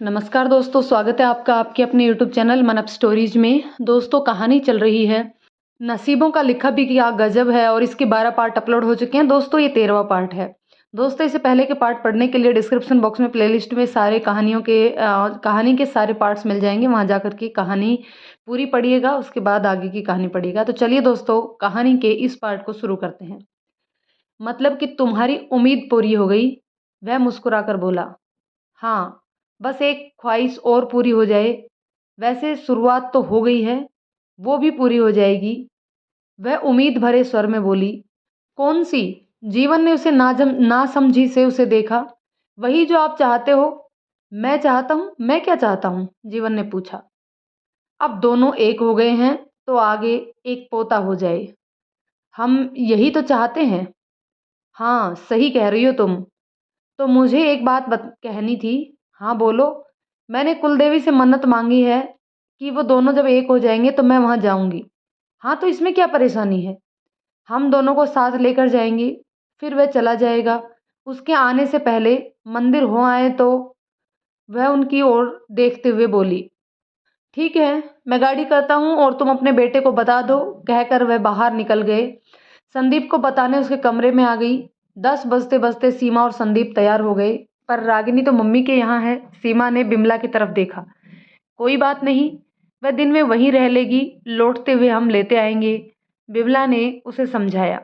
नमस्कार दोस्तों, स्वागत है आपका आपके अपने यूट्यूब चैनल मन अप स्टोरीज में। दोस्तों, कहानी चल रही है नसीबों का लिखा भी क्या गजब है और इसके 12 पार्ट अपलोड हो चुके हैं। दोस्तों, ये 13वां पार्ट है। दोस्तों, इससे पहले के पार्ट पढ़ने के लिए डिस्क्रिप्शन बॉक्स में प्लेलिस्ट में सारे कहानी के सारे पार्ट्स मिल जाएंगे। वहाँ जाकर के कहानी पूरी पढ़िएगा, उसके बाद आगे की कहानी पढ़िएगा। तो चलिए दोस्तों, कहानी के इस पार्ट को शुरू करते हैं। मतलब कि तुम्हारी उम्मीद पूरी हो गई, वह मुस्कुराकर बोला। हाँ, बस एक ख्वाहिश और पूरी हो जाए। वैसे शुरुआत तो हो गई है, वो भी पूरी हो जाएगी। वह उम्मीद भरे स्वर में बोली। कौन सी? जीवन ने उसे नासमझी से उसे देखा। वही जो आप चाहते हो। मैं चाहता हूँ? मैं क्या चाहता हूँ? जीवन ने पूछा। अब दोनों एक हो गए हैं तो आगे एक पोता हो जाए। हम यही तो चाहते हैं। हाँ, सही कह रही हो तुम। तो मुझे एक बात कहनी थी। हाँ बोलो। मैंने कुलदेवी से मन्नत मांगी है कि वो दोनों जब एक हो जाएंगे तो मैं वहाँ जाऊंगी। हाँ, तो इसमें क्या परेशानी है? हम दोनों को साथ लेकर जाएंगे। फिर वह चला जाएगा। उसके आने से पहले मंदिर हो आए तो वह उनकी ओर देखते हुए बोली। ठीक है, मैं गाड़ी करता हूँ और तुम अपने बेटे को बता दो। कहकर वह बाहर निकल गए। संदीप को बताने उसके कमरे में आ गई। 10 बजते बजते सीमा और संदीप तैयार हो गए। पर रागिनी तो मम्मी के यहाँ है। सीमा ने बिमला की तरफ देखा। कोई बात नहीं, वह दिन में वहीं रह लेगी। लौटते हुए हम लेते आएंगे, बिमला ने उसे समझाया।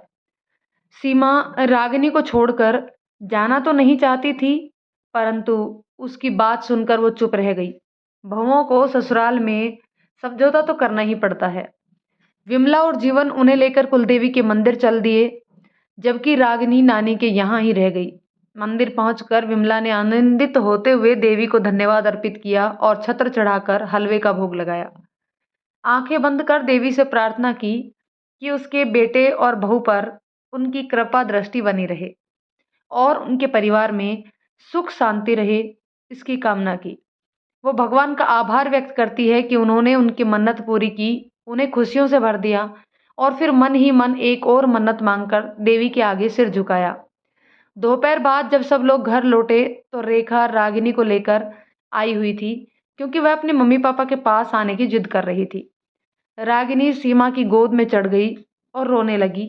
सीमा रागिनी को छोड़कर जाना तो नहीं चाहती थी, परंतु उसकी बात सुनकर वो चुप रह गई। बहुओं को ससुराल में समझौता तो करना ही पड़ता है। विमला और जीवन उन्हें लेकर कुलदेवी के मंदिर चल दिए, जबकि रागिनी नानी के यहाँ ही रह गई। मंदिर पहुंचकर विमला ने आनंदित होते हुए देवी को धन्यवाद अर्पित किया और छत्र चढ़ाकर हलवे का भोग लगाया। आंखें बंद कर देवी से प्रार्थना की कि उसके बेटे और बहू पर उनकी कृपा दृष्टि बनी रहे और उनके परिवार में सुख शांति रहे, इसकी कामना की। वो भगवान का आभार व्यक्त करती है कि उन्होंने उनकी मन्नत पूरी की, उन्हें खुशियों से भर दिया और फिर मन ही मन एक और मन्नत मांगकर देवी के आगे सिर झुकाया। दोपहर बाद जब सब लोग घर लौटे तो रेखा रागिनी को लेकर आई हुई थी, क्योंकि वह अपने मम्मी पापा के पास आने की जिद कर रही थी। रागिनी सीमा की गोद में चढ़ गई और रोने लगी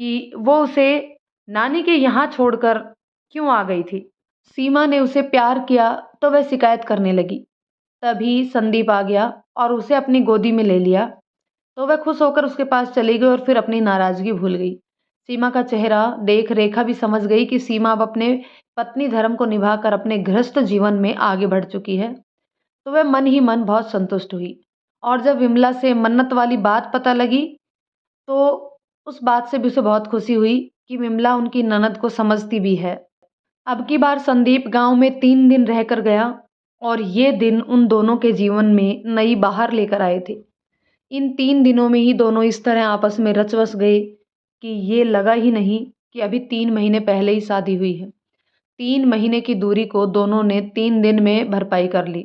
कि वो उसे नानी के यहाँ छोड़कर क्यों आ गई थी। सीमा ने उसे प्यार किया तो वह शिकायत करने लगी। तभी संदीप आ गया और उसे अपनी गोदी में ले लिया तो वह खुश होकर उसके पास चली गई और फिर अपनी नाराजगी भूल गई। सीमा का चेहरा देख रेखा भी समझ गई कि सीमा अब अपने पत्नी धर्म को निभाकर अपने गृहस्थ जीवन में आगे बढ़ चुकी है। तो वह मन ही मन बहुत संतुष्ट हुई। और जब विमला से मन्नत वाली बात पता लगी तो उस बात से भी उसे बहुत खुशी हुई कि विमला उनकी ननद को समझती भी है। अब की बार संदीप गांव में 3 दिन रहकर गया और ये दिन उन दोनों के जीवन में नई बहार लेकर आए थे। इन 3 दिनों में ही दोनों इस तरह आपस में रच बस गए कि ये लगा ही नहीं कि अभी 3 महीने पहले ही शादी हुई है। 3 महीने की दूरी को दोनों ने 3 दिन में भरपाई कर ली।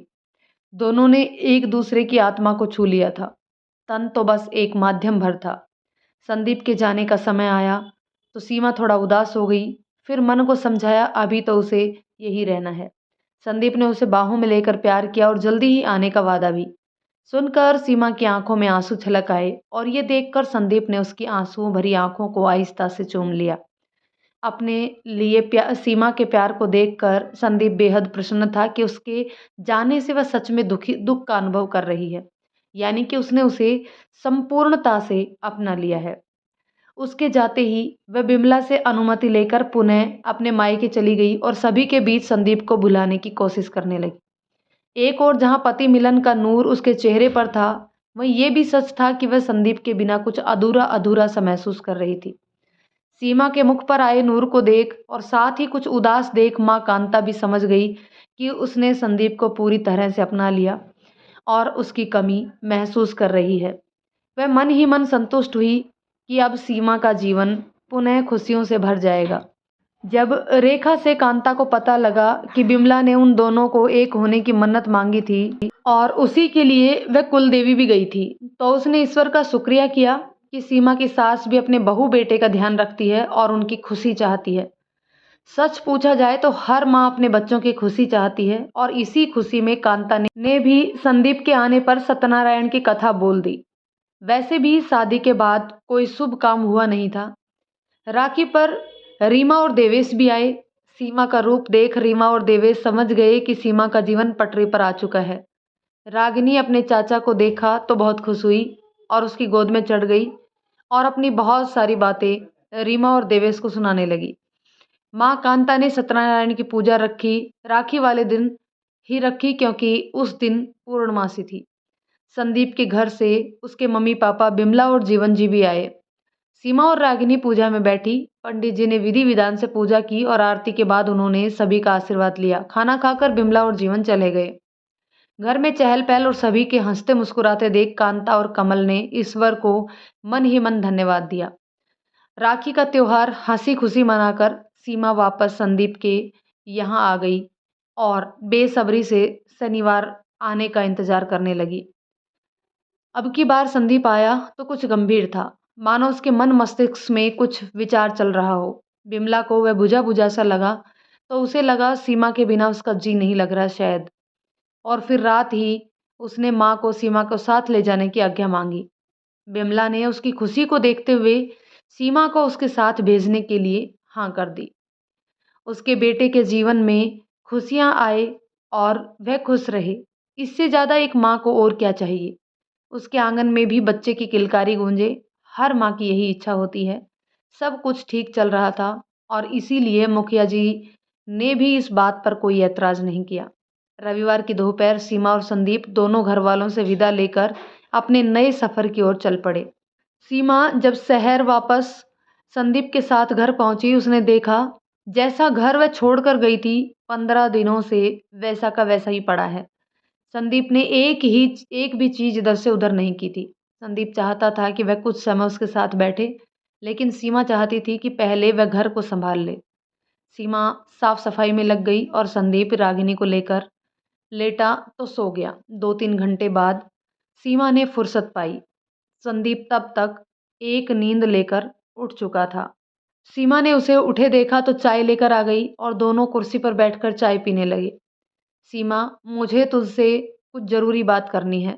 दोनों ने एक दूसरे की आत्मा को छू लिया था। तन तो बस एक माध्यम भर था। संदीप के जाने का समय आया तो सीमा थोड़ा उदास हो गई। फिर मन को समझाया अभी तो उसे यही रहना है। संदीप ने उसे बाहों में लेकर प्यार किया और जल्दी ही आने का वादा भी। सुनकर सीमा की आंखों में आंसू छलक आए और ये देखकर संदीप ने उसकी आंसुओं भरी आंखों को आहिस्ता से चूम लिया। अपने लिए सीमा के प्यार को देखकर संदीप बेहद प्रसन्न था कि उसके जाने से वह सच में दुख का अनुभव कर रही है, यानी कि उसने उसे संपूर्णता से अपना लिया है। उसके जाते ही वह बिमला से अनुमति लेकर पुनः अपने मायके चली गई और सभी के बीच संदीप को भुलाने की कोशिश करने लगी। एक और जहां पति मिलन का नूर उसके चेहरे पर था, वहीं ये भी सच था कि वह संदीप के बिना कुछ अधूरा अधूरा सा महसूस कर रही थी। सीमा के मुख पर आए नूर को देख और साथ ही कुछ उदास देख माँ कांता भी समझ गई कि उसने संदीप को पूरी तरह से अपना लिया और उसकी कमी महसूस कर रही है। वह मन ही मन संतुष्ट हुई कि अब सीमा का जीवन पुनः खुशियों से भर जाएगा। जब रेखा से कांता को पता लगा कि बिमला ने उन दोनों को एक होने की मन्नत मांगी थी और उसी के लिए वह कुलदेवी भी गई थी, तो उसने ईश्वर का शुक्रिया किया कि सीमा की सास भी अपने बहू बेटे का ध्यान रखती है और उनकी खुशी चाहती है। सच पूछा जाए तो हर माँ अपने बच्चों की खुशी चाहती है और इसी खुशी में कांता ने भी संदीप के आने पर सत्यनारायण की कथा बोल दी। वैसे भी शादी के बाद कोई शुभ काम हुआ नहीं था। राखी पर रीमा और देवेश भी आए। सीमा का रूप देख रीमा और देवेश समझ गए कि सीमा का जीवन पटरी पर आ चुका है। रागिनी अपने चाचा को देखा तो बहुत खुश हुई और उसकी गोद में चढ़ गई और अपनी बहुत सारी बातें रीमा और देवेश को सुनाने लगी। माँ कांता ने सत्यनारायण की पूजा रखी, राखी वाले दिन ही रखी क्योंकि उस दिन पूर्णमासी थी। संदीप के घर से उसके मम्मी पापा बिमला और जीवन जी भी आए। सीमा और रागिनी पूजा में बैठी। पंडित जी ने विधि विधान से पूजा की और आरती के बाद उन्होंने सभी का आशीर्वाद लिया। खाना खाकर बिमला और जीवन चले गए। घर में चहल पहल और सभी के हंसते मुस्कुराते देख कांता और कमल ने ईश्वर को मन ही मन धन्यवाद दिया। राखी का त्योहार हंसी खुशी मनाकर सीमा वापस संदीप के यहाँ आ गई और बेसब्री से शनिवार आने का इंतजार करने लगी। अब की बार संदीप आया तो कुछ गंभीर था, मानो उसके मन मस्तिष्क में कुछ विचार चल रहा हो। बिमला को वह बुझा बुझा सा लगा तो उसे लगा सीमा के बिना उसका जी नहीं लग रहा शायद। और फिर रात ही उसने माँ को सीमा को साथ ले जाने की आज्ञा मांगी। बिमला ने उसकी खुशी को देखते हुए सीमा को उसके साथ भेजने के लिए हाँ कर दी। उसके बेटे के जीवन में खुशियाँ आए और वह खुश रहे। इससे ज़्यादा एक माँ को और क्या चाहिए। उसके आंगन में भी बच्चे की किलकारी गूंजे। हर माँ की यही इच्छा होती है। सब कुछ ठीक चल रहा था और इसीलिए मुखिया जी ने भी इस बात पर कोई ऐतराज नहीं किया। रविवार की दोपहर सीमा और संदीप दोनों घर वालों से विदा लेकर अपने नए सफर की ओर चल पड़े। सीमा जब शहर वापस संदीप के साथ घर पहुंची, उसने देखा जैसा घर वह छोड़कर गई थी 15 दिनों से वैसा का वैसा ही पड़ा है। संदीप ने एक भी चीज इधर से उधर नहीं की थी। संदीप चाहता था कि वह कुछ समय उसके साथ बैठे, लेकिन सीमा चाहती थी कि पहले वह घर को संभाल ले। सीमा साफ सफाई में लग गई और संदीप रागिनी को लेकर लेटा तो सो गया। 2-3 घंटे बाद सीमा ने फुर्सत पाई। संदीप तब तक एक नींद लेकर उठ चुका था। सीमा ने उसे उठे देखा तो चाय लेकर आ गई और दोनों कुर्सी पर बैठकर चाय पीने लगे। सीमा, मुझे तुझसे कुछ ज़रूरी बात करनी है,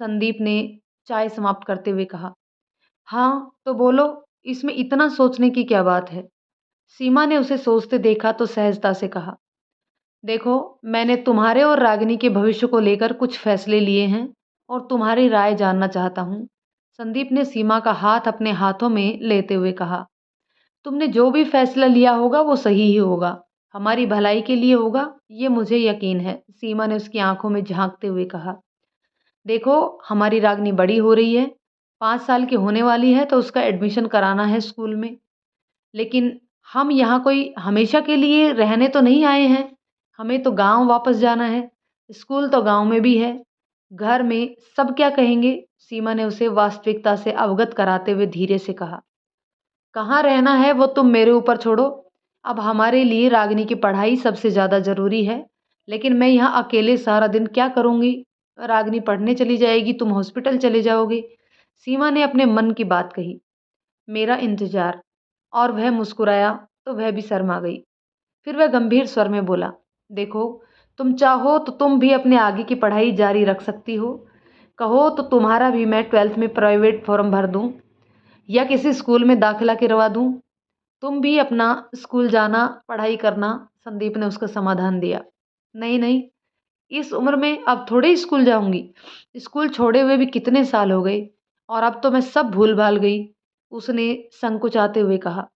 संदीप ने चाय समाप्त करते हुए कहा। हाँ, तो बोलो, इसमें इतना सोचने की क्या बात है? सीमा ने उसे सोचते देखा तो सहजता से कहा, देखो, मैंने तुम्हारे और रागिनी के भविष्य को लेकर कुछ फैसले लिए हैं और तुम्हारी राय जानना चाहता हूँ। संदीप ने सीमा का हाथ अपने हाथों में लेते हुए कहा, तुमने जो भी फैसला लिया होगा वो सही ही होगा, हमारी भलाई के लिए होगा, ये मुझे यकीन है। सीमा ने उसकी आंखों में झांकते हुए कहा, देखो, हमारी रागनी बड़ी हो रही है, 5 साल की होने वाली है तो उसका एडमिशन कराना है स्कूल में। लेकिन हम यहाँ कोई हमेशा के लिए रहने तो नहीं आए हैं, हमें तो गांव वापस जाना है। स्कूल तो गांव में भी है। घर में सब क्या कहेंगे? सीमा ने उसे वास्तविकता से अवगत कराते हुए धीरे से कहा, कहाँ रहना है वो तुम मेरे ऊपर छोड़ो। अब हमारे लिए रागिनी की पढ़ाई सबसे ज़्यादा ज़रूरी है। लेकिन मैं यहाँ अकेले सारा दिन क्या करूँगी? रागिनी पढ़ने चली जाएगी, तुम हॉस्पिटल चले जाओगे। सीमा ने अपने मन की बात कही। मेरा इंतजार। और वह मुस्कुराया तो वह भी शर्मा गई। फिर वह गंभीर स्वर में बोला, देखो, तुम चाहो तो तुम भी अपने आगे की पढ़ाई जारी रख सकती हो। कहो तो तुम्हारा भी मैं 12th में प्राइवेट फॉर्म भर दूँ या किसी स्कूल में दाखिला करवा दूँ। तुम भी अपना स्कूल जाना, पढ़ाई करना। संदीप ने उसका समाधान दिया। नहीं नहीं, इस उम्र में अब थोड़े ही स्कूल जाऊंगी। स्कूल छोड़े हुए भी कितने साल हो गए और अब तो मैं सब भूल भाल गई, उसने संकुचाते हुए कहा।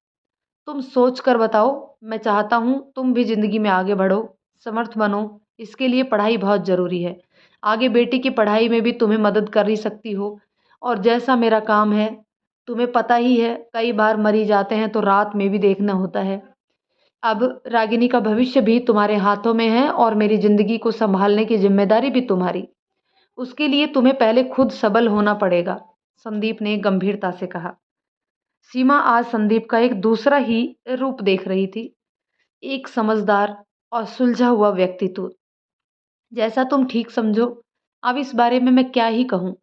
तुम सोच कर बताओ, मैं चाहता हूँ तुम भी जिंदगी में आगे बढ़ो, समर्थ बनो। इसके लिए पढ़ाई बहुत ज़रूरी है। आगे बेटी की पढ़ाई में भी तुम्हें मदद कर ही सकती हो। और जैसा मेरा काम है, तुम्हें पता ही है, कई बार मरी जाते हैं तो रात में भी देखना होता है। अब रागिनी का भविष्य भी तुम्हारे हाथों में है और मेरी ज़िंदगी को संभालने की जिम्मेदारी भी तुम्हारी। उसके लिए तुम्हें पहले खुद सबल होना पड़ेगा, संदीप ने गंभीरता से कहा। सीमा आज संदीप का एक दूसरा ही रूप देख रही थी, एक समझदार और सुलझा हुआ व्यक्तित्व। जैसा तुम ठीक समझो। अब इस बारे में मैं क्या ही कहूँ।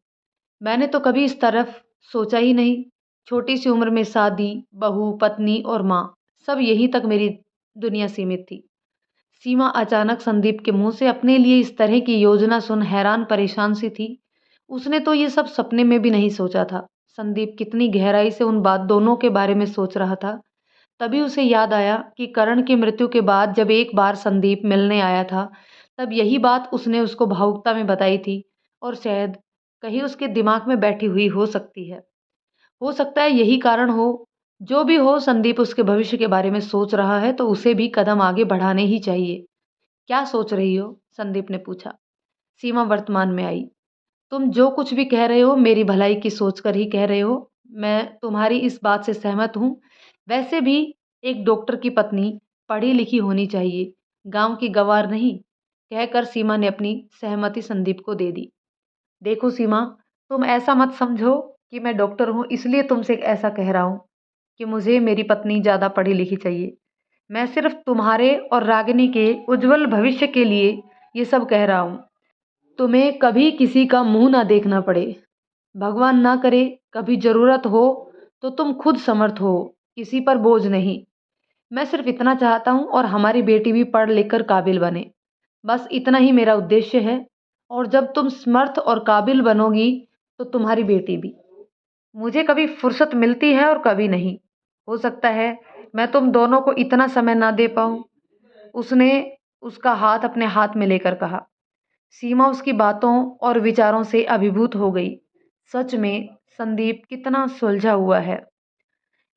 मैंने तो कभी इस तरफ सोचा ही नहीं। छोटी सी उम्र में शादी, बहू, पत्नी और माँ, सब यहीं तक मेरी दुनिया सीमित थी। सीमा अचानक संदीप के मुंह से अपने लिए इस तरह की योजना सुन हैरान परेशान सी थी। उसने तो ये सब सपने में भी नहीं सोचा था। संदीप कितनी गहराई से उन बात दोनों के बारे में सोच रहा था। तभी उसे याद आया कि करण की मृत्यु के बाद जब एक बार संदीप मिलने आया था, तब यही बात उसने उसको भावुकता में बताई थी और शायद कहीं उसके दिमाग में बैठी हुई हो सकती है। हो सकता है यही कारण हो। जो भी हो, संदीप उसके भविष्य के बारे में सोच रहा है तो उसे भी कदम आगे बढ़ाने ही चाहिए। क्या सोच रही हो? संदीप ने पूछा। सीमा वर्तमान में आई। तुम जो कुछ भी कह रहे हो मेरी भलाई की सोच कर ही कह रहे हो। मैं तुम्हारी इस बात से सहमत हूँ। वैसे भी एक डॉक्टर की पत्नी पढ़ी लिखी होनी चाहिए, गांव की गंवार नहीं। कहकर सीमा ने अपनी सहमति संदीप को दे दी। देखो सीमा, तुम ऐसा मत समझो कि मैं डॉक्टर हूँ इसलिए तुमसे ऐसा कह रहा हूँ कि मुझे मेरी पत्नी ज़्यादा पढ़ी लिखी चाहिए। मैं सिर्फ तुम्हारे और रागिनी के उज्जवल भविष्य के लिए ये सब कह रहा हूँ। तुम्हें कभी किसी का मुंह ना देखना पड़े। भगवान ना करे कभी ज़रूरत हो तो तुम खुद समर्थ हो, किसी पर बोझ नहीं। मैं सिर्फ इतना चाहता हूँ और हमारी बेटी भी पढ़ लिख कर काबिल बने। बस इतना ही मेरा उद्देश्य है। और जब तुम समर्थ और काबिल बनोगी तो तुम्हारी बेटी भी। मुझे कभी फुर्सत मिलती है और कभी नहीं। हो सकता है मैं तुम दोनों को इतना समय ना दे पाऊँ। उसने उसका हाथ अपने हाथ में लेकर कहा। सीमा उसकी बातों और विचारों से अभिभूत हो गई। सच में संदीप कितना सुलझा हुआ है।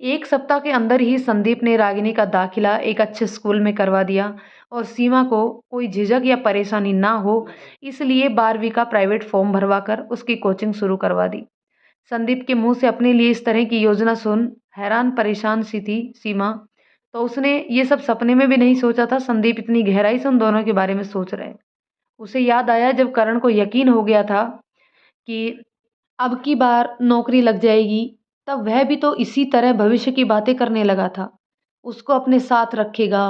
एक सप्ताह के अंदर ही संदीप ने रागिनी का दाखिला एक अच्छे स्कूल में करवा दिया और सीमा को कोई झिझक या परेशानी ना हो, इसलिए 12वीं का प्राइवेट फॉर्म भरवा कर उसकी कोचिंग शुरू करवा दी। संदीप के मुंह से अपने लिए इस तरह की योजना सुन हैरान परेशान सी थी सीमा। तो उसने ये सब सपने में भी नहीं सोचा था संदीप इतनी गहराई से उन दोनों के बारे में सोच रहे हैं। उसे याद आया जब करण को यकीन हो गया था कि अब की बार नौकरी लग जाएगी, तब वह भी तो इसी तरह भविष्य की बातें करने लगा था। उसको अपने साथ रखेगा।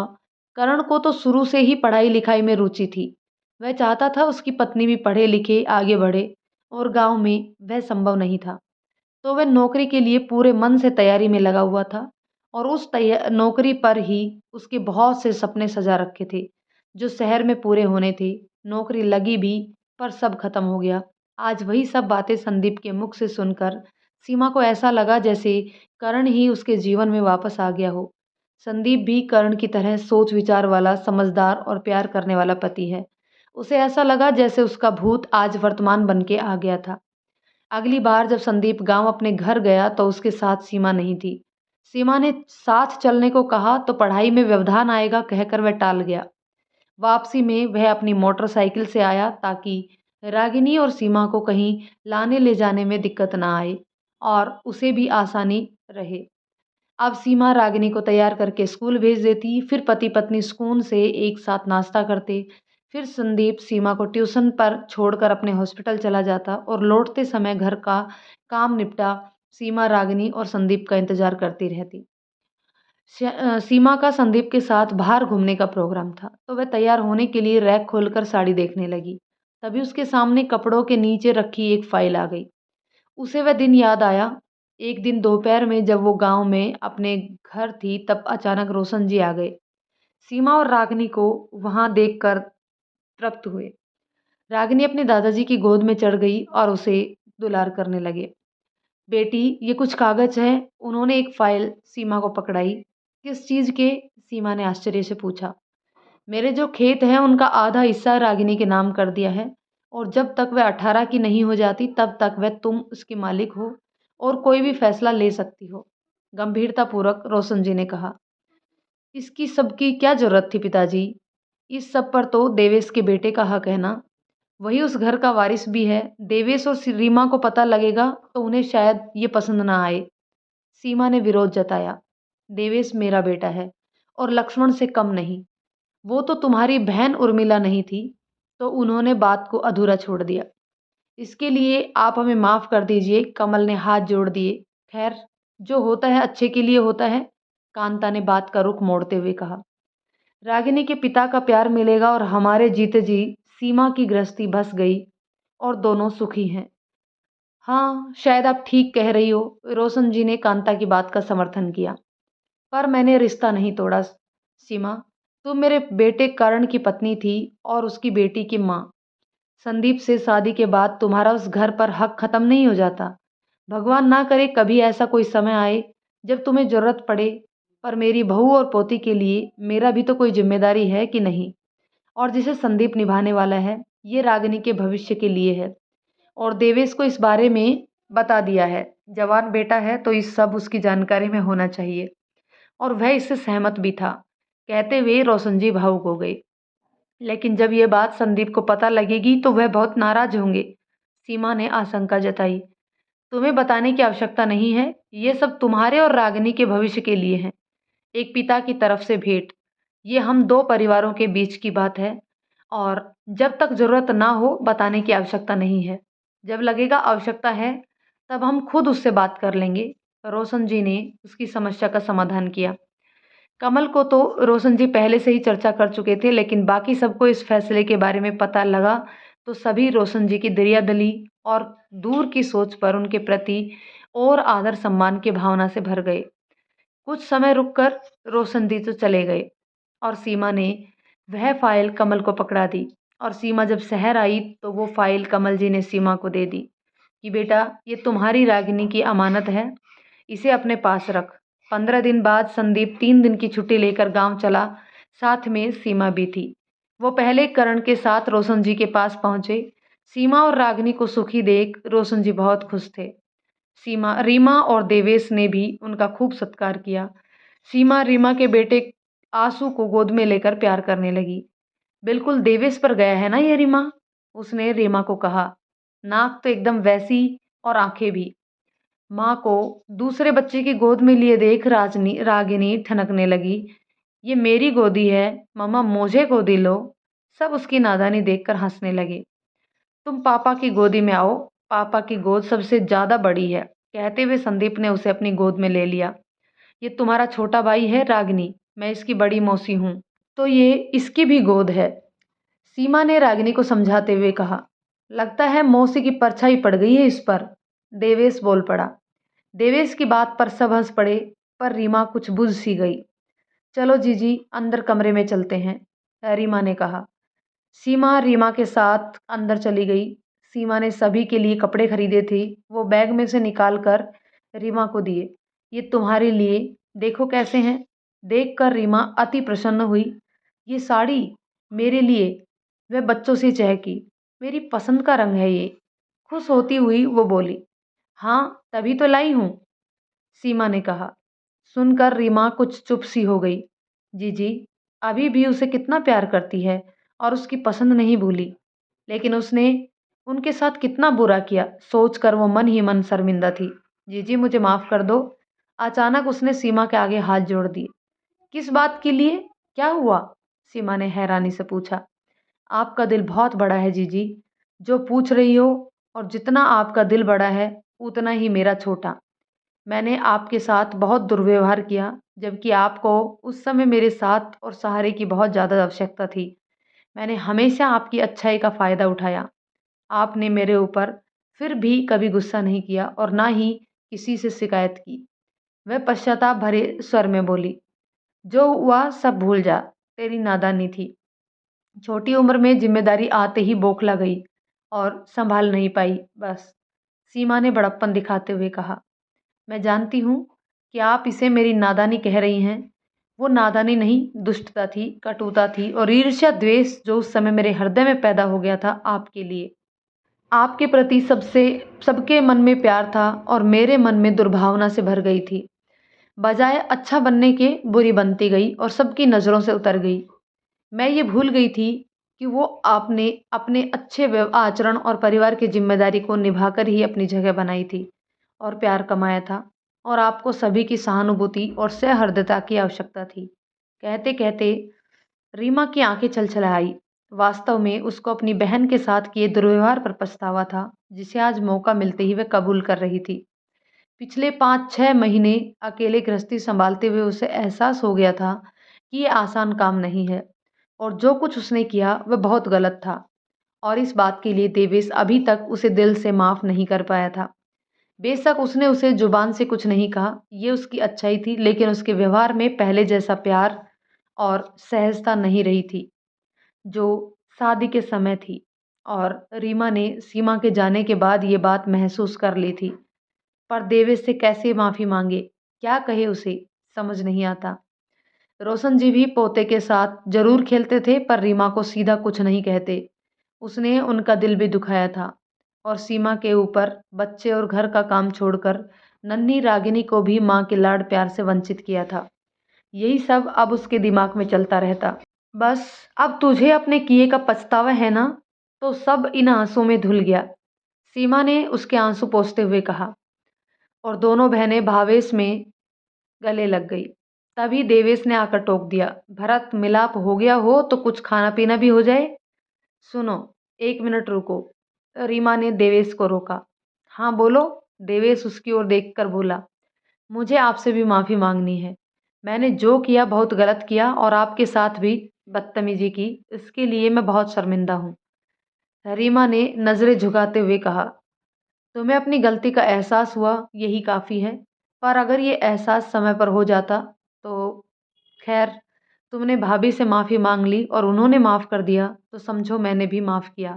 करण को तो शुरू से ही पढ़ाई लिखाई में रुचि थी। वह चाहता था उसकी पत्नी भी पढ़े लिखे आगे बढ़े, और गांव में वह संभव नहीं था। तो वह नौकरी के लिए पूरे मन से तैयारी में लगा हुआ था और उस नौकरी पर ही उसके बहुत से सपने सजा रखे थे जो शहर में पूरे होने थे। नौकरी लगी भी, पर सब खत्म हो गया। आज वही सब बातें संदीप के मुख से सुनकर सीमा को ऐसा लगा जैसे करण ही उसके जीवन में वापस आ गया हो। संदीप भी करण की तरह सोच विचार वाला, समझदार और प्यार करने वाला पति है। उसे ऐसा लगा जैसे उसका भूत आज वर्तमान बन के आ गया था। अगली बार जब संदीप गांव अपने घर गया तो उसके साथ सीमा नहीं थी। सीमा ने साथ चलने को कहा तो पढ़ाई में व्यवधान आएगा कहकर वह टाल गया। वापसी में वह अपनी मोटरसाइकिल से आया ताकि रागिनी और सीमा को कहीं लाने ले जाने में दिक्कत ना आए और उसे भी आसानी रहे। अब सीमा रागिनी को तैयार करके स्कूल भेज देती, फिर पति पत्नी सुकून से एक साथ नाश्ता करते। फिर संदीप सीमा को ट्यूशन पर छोड़कर अपने हॉस्पिटल चला जाता और लौटते समय घर का काम निपटा सीमा रागिनी और संदीप का इंतजार करती रहती। सीमा का संदीप के साथ बाहर घूमने का प्रोग्राम था, तो वह तैयार होने के लिए रैक खोलकर साड़ी देखने लगी। तभी उसके सामने कपड़ों के नीचे रखी एक फाइल आ गई। उसे वह दिन याद आया। एक दिन दोपहर में जब वो गांव में अपने घर थी तब अचानक रोशन जी आ गए। सीमा और रागिनी को वहां देखकर तृप्त हुए। रागिनी अपने दादाजी की गोद में चढ़ गई और उसे दुलार करने लगे। बेटी, ये कुछ कागज हैं। उन्होंने एक फाइल सीमा को पकड़ाई। किस चीज के? सीमा ने आश्चर्य से पूछा। मेरे जो खेत हैं उनका आधा हिस्सा रागिनी के नाम कर दिया है, और जब तक वह 18 की नहीं हो जाती तब तक वह तुम उसकी मालिक हो और कोई भी फैसला ले सकती हो, गंभीरतापूर्वक रोशन जी ने कहा। इसकी सबकी क्या जरूरत थी पिताजी? इस सब पर तो देवेश के बेटे का हक है ना। वही उस घर का वारिस भी है। देवेश और रीमा को पता लगेगा तो उन्हें शायद ये पसंद ना आए। सीमा ने विरोध जताया। देवेश मेरा बेटा है और लक्ष्मण से कम नहीं। वो तो तुम्हारी बहन उर्मिला नहीं थी। तो उन्होंने बात को अधूरा छोड़ दिया। इसके लिए आप हमें माफ कर दीजिए। कमल ने हाथ जोड़ दिए। खैर, जो होता है अच्छे के लिए होता है। कांता ने बात का रुख मोड़ते हुए कहा। रागिनी के पिता का प्यार मिलेगा और हमारे जीते जी सीमा की गृहस्थी बस गई और दोनों सुखी हैं। हाँ, शायद आप ठीक कह रही हो। रोशन जी ने कांता की बात का समर्थन किया। पर मैंने रिश्ता नहीं तोड़ा। सीमा, तुम मेरे बेटे कर्ण की पत्नी थी और उसकी बेटी की माँ। संदीप से शादी के बाद तुम्हारा उस घर पर हक खत्म नहीं हो जाता। भगवान ना करे कभी ऐसा कोई समय आए जब तुम्हें जरूरत पड़े, पर मेरी बहू और पोती के लिए मेरा भी तो कोई जिम्मेदारी है कि नहीं? और जिसे संदीप निभाने वाला है, ये रागिनी के भविष्य के लिए है। और देवेश को इस बारे में बता दिया है। जवान बेटा है तो इस सब उसकी जानकारी में होना चाहिए। और वह इससे सहमत भी था। कहते हुए रोशन जी भावुक हो गए। लेकिन जब यह बात संदीप को पता लगेगी तो वह बहुत नाराज होंगे। सीमा ने आशंका जताई। तुम्हें बताने की आवश्यकता नहीं है, ये सब तुम्हारे और रागिनी के भविष्य के लिए है। एक पिता की तरफ से भेंट। ये हम दो परिवारों के बीच की बात है और जब तक जरूरत ना हो बताने की आवश्यकता नहीं है। जब लगेगा आवश्यकता है तब हम खुद उससे बात कर लेंगे। रोशन जी ने उसकी समस्या का समाधान किया। कमल को तो रोशन जी पहले से ही चर्चा कर चुके थे, लेकिन बाकी सबको इस फैसले के बारे में पता लगा तो सभी रोशन जी की दरियादली और दूर की सोच पर उनके प्रति और आदर सम्मान की भावना से भर गए। कुछ समय रुककर रोशन जी तो चले गए और सीमा ने वह फाइल कमल को पकड़ा दी। और सीमा जब शहर आई तो वो फाइल कमल जी ने सीमा को दे दी कि बेटा, ये तुम्हारी रागिनी की अमानत है, इसे अपने पास रख। 15 दिन बाद संदीप 3 दिन की छुट्टी लेकर गांव चला। साथ में सीमा भी थी। वो पहले करण के साथ रोशन जी के पास पहुंचे। सीमा और रागिनी को सुखी देख रोशन जी बहुत खुश थे। सीमा, रीमा और देवेश ने भी उनका खूब सत्कार किया। सीमा रीमा के बेटे आंसू को गोद में लेकर प्यार करने लगी। बिल्कुल देवेश पर गया है ना ये रीमा, उसने रीमा को कहा। नाक तो एकदम वैसी और आंखें भी। माँ को दूसरे बच्चे की गोद में लिए देख रागिनी ठनकने लगी। ये मेरी गोदी है, मम्मा मुझे गोदी लो। सब उसकी नादानी देखकर हंसने लगे। तुम पापा की गोदी में आओ, पापा की गोद सबसे ज्यादा बड़ी है। कहते हुए संदीप ने उसे अपनी गोद में ले लिया। ये तुम्हारा छोटा भाई है रागिनी, मैं इसकी बड़ी मौसी हूँ, तो ये इसकी भी गोद है। सीमा ने रागिनी को समझाते हुए कहा। लगता है मौसी की परछाई पड़ गई है इस पर, देवेश बोल पड़ा। देवेश की बात पर सब हंस पड़े, पर रीमा कुछ बुझ सी गई। चलो जीजी, अंदर कमरे में चलते हैं, रीमा ने कहा। सीमा रीमा के साथ अंदर चली गई। सीमा ने सभी के लिए कपड़े खरीदे थे, वो बैग में से निकाल कर रीमा को दिए। ये तुम्हारे लिए, देखो कैसे हैं। देखकर रीमा अति प्रसन्न हुई। ये साड़ी मेरे लिए, वह बच्चों से चहकी। मेरी पसंद का रंग है ये। खुश होती हुई वो बोली। हाँ तभी तो लाई हूँ, सीमा ने कहा। सुनकर रीमा कुछ चुप सी हो गई। जीजी अभी भी उसे कितना प्यार करती है और उसकी पसंद नहीं भूली, लेकिन उसने उनके साथ कितना बुरा किया सोचकर वो मन ही मन शर्मिंदा थी। जीजी मुझे माफ कर दो। अचानक उसने सीमा के आगे हाथ जोड़ दिए। किस बात के लिए, क्या हुआ? सीमा ने हैरानी से पूछा। आपका दिल बहुत बड़ा है जीजी, जो पूछ रही हो, और जितना आपका दिल बड़ा है उतना ही मेरा छोटा। मैंने आपके साथ बहुत दुर्व्यवहार किया, जबकि आपको उस समय मेरे साथ और सहारे की बहुत ज़्यादा आवश्यकता थी। मैंने हमेशा आपकी अच्छाई का फ़ायदा उठाया। आपने मेरे ऊपर फिर भी कभी गुस्सा नहीं किया और ना ही किसी से शिकायत की। वह पश्चाताप भरे स्वर में बोली। जो हुआ सब भूल जा, तेरी नादानी थी। छोटी उम्र में जिम्मेदारी आते ही बौखला गई और संभाल नहीं पाई बस, सीमा ने बड़प्पन दिखाते हुए कहा। मैं जानती हूँ कि आप इसे मेरी नादानी कह रही हैं। वो नादानी नहीं, दुष्टता थी, कटुता थी और ईर्ष्या द्वेष जो उस समय मेरे हृदय में पैदा हो गया था आपके लिए। आपके प्रति सबके मन में प्यार था और मेरे मन में दुर्भावना से भर गई थी। बजाय अच्छा बनने के बुरी बनती गई और सबकी नज़रों से उतर गई। मैं ये भूल गई थी कि वो आपने अपने अच्छे आचरण और परिवार की जिम्मेदारी को निभाकर ही अपनी जगह बनाई थी और प्यार कमाया था, और आपको सभी की सहानुभूति और सहृदयता की आवश्यकता थी। कहते कहते रीमा की आंखें छलछलाई। वास्तव में उसको अपनी बहन के साथ किए दुर्व्यवहार पर पछतावा था, जिसे आज मौका मिलते ही वह कबूल कर रही थी। पिछले 5-6 महीने अकेले गृहस्थी संभालते हुए उसे एहसास हो गया था कि ये आसान काम नहीं है और जो कुछ उसने किया वह बहुत गलत था, और इस बात के लिए देवेश अभी तक उसे दिल से माफ़ नहीं कर पाया था। बेशक उसने उसे जुबान से कुछ नहीं कहा, ये उसकी अच्छाई थी, लेकिन उसके व्यवहार में पहले जैसा प्यार और सहजता नहीं रही थी, जो शादी के समय थी। और रीमा ने सीमा के जाने के बाद ये बात महसूस कर ली थी। पर देवेश से कैसे माफ़ी माँगे? क्या कहे उसे? समझ नहीं आता। रोशन जी भी पोते के साथ ज़रूर खेलते थे, पर रीमा को सीधा कुछ नहीं कहते। उसने उनका दिल भी दुखाया था और सीमा के ऊपर बच्चे और घर का काम छोड़कर नन्ही रागिनी को भी माँ के लाड प्यार से वंचित किया था। यही सब अब उसके दिमाग में चलता रहता। बस अब तुझे अपने किए का पछतावा है ना? तो सब इन आंसू में धुल गया। सीमा ने उसके आंसू पोंछते हुए कहा, और दोनों बहनें भावेश में गले लग गई। तभी देवेश ने आकर टोक दिया, भरत मिलाप हो गया हो तो कुछ खाना पीना भी हो जाए। सुनो, एक मिनट रुको। रीमा ने देवेश को रोका। हाँ बोलो। देवेश उसकी ओर देखकर बोला, मुझे आपसे भी माफ़ी मांगनी है। मैंने जो किया बहुत गलत किया और आपके साथ भी बदतमीजी की। इसके लिए मैं बहुत शर्मिंदा हूँ। रीमा ने नज़रें झुकाते हुए कहा, तुम्हें अपनी गलती का एहसास हुआ, यही काफ़ी है। पर अगर ये एहसास समय पर हो जाता तो खैर, तुमने भाभी से माफ़ी मांग ली और उन्होंने माफ़ कर दिया तो समझो मैंने भी माफ़ किया।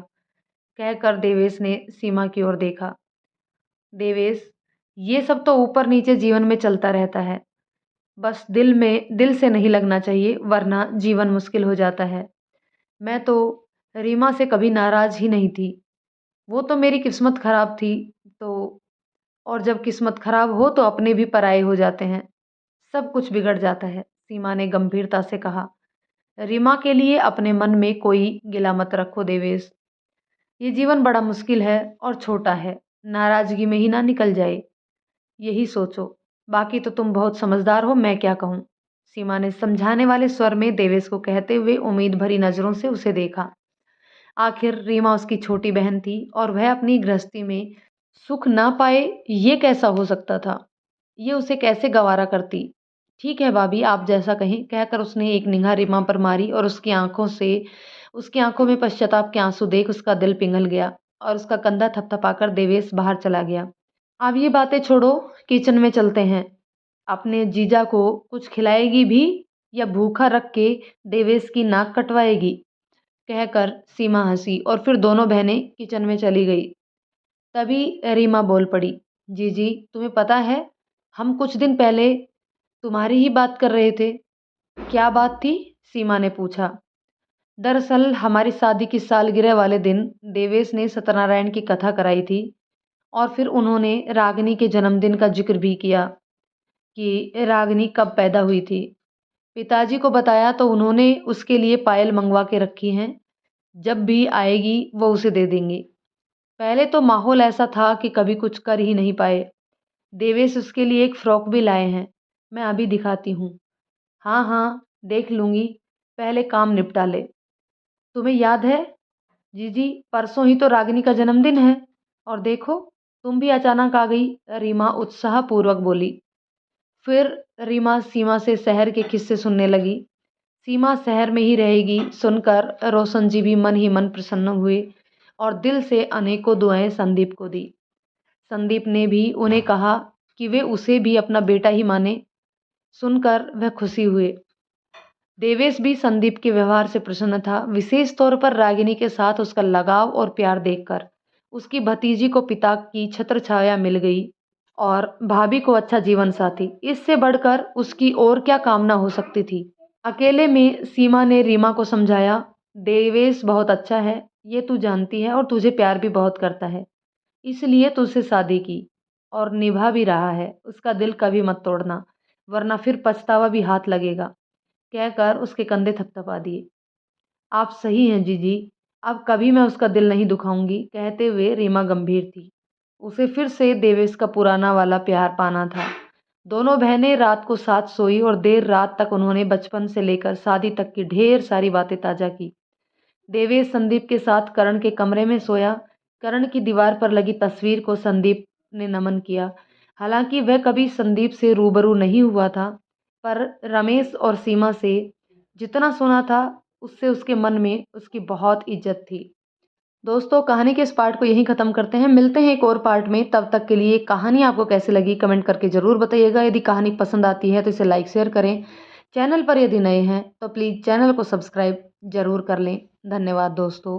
कहकर देवेश ने सीमा की ओर देखा। देवेश, ये सब तो ऊपर नीचे जीवन में चलता रहता है। बस दिल से नहीं लगना चाहिए, वरना जीवन मुश्किल हो जाता है। मैं तो रीमा से कभी नाराज़ ही नहीं थी। वो तो मेरी किस्मत खराब थी। तो और जब किस्मत खराब हो तो अपने भी पराये हो जाते हैं। सब कुछ बिगड़ जाता है। सीमा ने गंभीरता से कहा। रीमा के लिए अपने मन में कोई गिला मत रखो देवेश। ये जीवन बड़ा मुश्किल है और छोटा है। नाराज़गी में ही ना निकल जाए, यही सोचो। बाकी तो तुम बहुत समझदार हो, मैं क्या कहूँ। सीमा ने समझाने वाले स्वर में देवेश को कहते हुए उम्मीद भरी नज़रों से उसे देखा। आखिर रीमा उसकी छोटी बहन थी और वह अपनी गृहस्थी में सुख ना पाए, ये कैसा हो सकता था? ये उसे कैसे गवारा करती? ठीक है भाभी, आप जैसा कहें, कहकर उसने एक निगाह रीमा पर मारी और उसकी आंखों में पश्चाताप के आंसू देख उसका दिल पिघल गया और उसका कंधा थपथपाकर देवेश बाहर चला गया। अब ये बातें छोड़ो, किचन में चलते हैं। अपने जीजा को कुछ खिलाएगी भी या भूखा रख के देवेश की नाक कटवाएगी? कहकर सीमा हंसी और फिर दोनों बहनें किचन में चली गई। तभी रीमा बोल पड़ी, जीजी तुम्हें पता है, हम कुछ दिन पहले तुम्हारी ही बात कर रहे थे। क्या बात थी? सीमा ने पूछा। दरअसल हमारी शादी की सालगिरह वाले दिन देवेश ने सत्यनारायण की कथा कराई थी और फिर उन्होंने रागिनी के जन्मदिन का जिक्र भी किया कि रागिनी कब पैदा हुई थी। पिताजी को बताया तो उन्होंने उसके लिए पायल मंगवा के रखी हैं। जब भी आएगी वो उसे दे देंगे। पहले तो माहौल ऐसा था कि कभी कुछ कर ही नहीं पाए। देवेश उसके लिए एक फ्रॉक भी लाए हैं, मैं अभी दिखाती हूँ। हाँ हाँ, देख लूँगी, पहले काम निपटा ले। तुम्हें याद है जीजी, परसों ही तो रागिनी का जन्मदिन है और देखो तुम भी अचानक आ गई। रीमा उत्साहपूर्वक बोली। फिर रीमा सीमा से शहर के किस्से सुनने लगी। सीमा शहर में ही रहेगी सुनकर रोशन जी भी मन ही मन प्रसन्न हुए और दिल से अनेकों दुआएं संदीप को दी। संदीप ने भी उन्हें कहा कि वे उसे भी अपना बेटा ही माने। सुनकर वह खुशी हुए। देवेश भी संदीप के व्यवहार से प्रसन्न था, विशेष तौर पर रागिनी के साथ उसका लगाव और प्यार देखकर। उसकी भतीजी को पिता की छत्र छाया मिल गई और भाभी को अच्छा जीवन साथी, इससे बढ़कर उसकी और क्या कामना हो सकती थी। अकेले में सीमा ने रीमा को समझाया, देवेश बहुत अच्छा है, ये तू जानती है, और तुझे प्यार भी बहुत करता है, इसलिए तुझसे शादी की और निभा भी रहा है। उसका दिल कभी मत तोड़ना, वरना फिर पछतावा भी हाथ लगेगा। कहकर उसके कंधे थपथपा दिए। आप सही हैं जीजी, अब कभी मैं उसका दिल नहीं दुखाऊंगी। कहते हुए रीमा गंभीर थी। उसे फिर से देवेश का पुराना वाला प्यार पाना था। दोनों बहनें रात को साथ सोई और देर रात तक उन्होंने बचपन से लेकर शादी तक की ढेर सारी बातें ताजा की। देवेश संदीप के साथ करण के कमरे में सोया। करण की दीवार पर लगी तस्वीर को संदीप ने नमन किया। हालांकि वह कभी संदीप से रूबरू नहीं हुआ था, पर रमेश और सीमा से जितना सुना था उससे उसके मन में उसकी बहुत इज्जत थी। दोस्तों, कहानी के इस पार्ट को यहीं ख़त्म करते हैं। मिलते हैं एक और पार्ट में। तब तक के लिए कहानी आपको कैसी लगी कमेंट करके ज़रूर बताइएगा। यदि कहानी पसंद आती है तो इसे लाइक शेयर करें। चैनल पर यदि नए हैं तो प्लीज़ चैनल को सब्सक्राइब ज़रूर कर लें। धन्यवाद दोस्तों।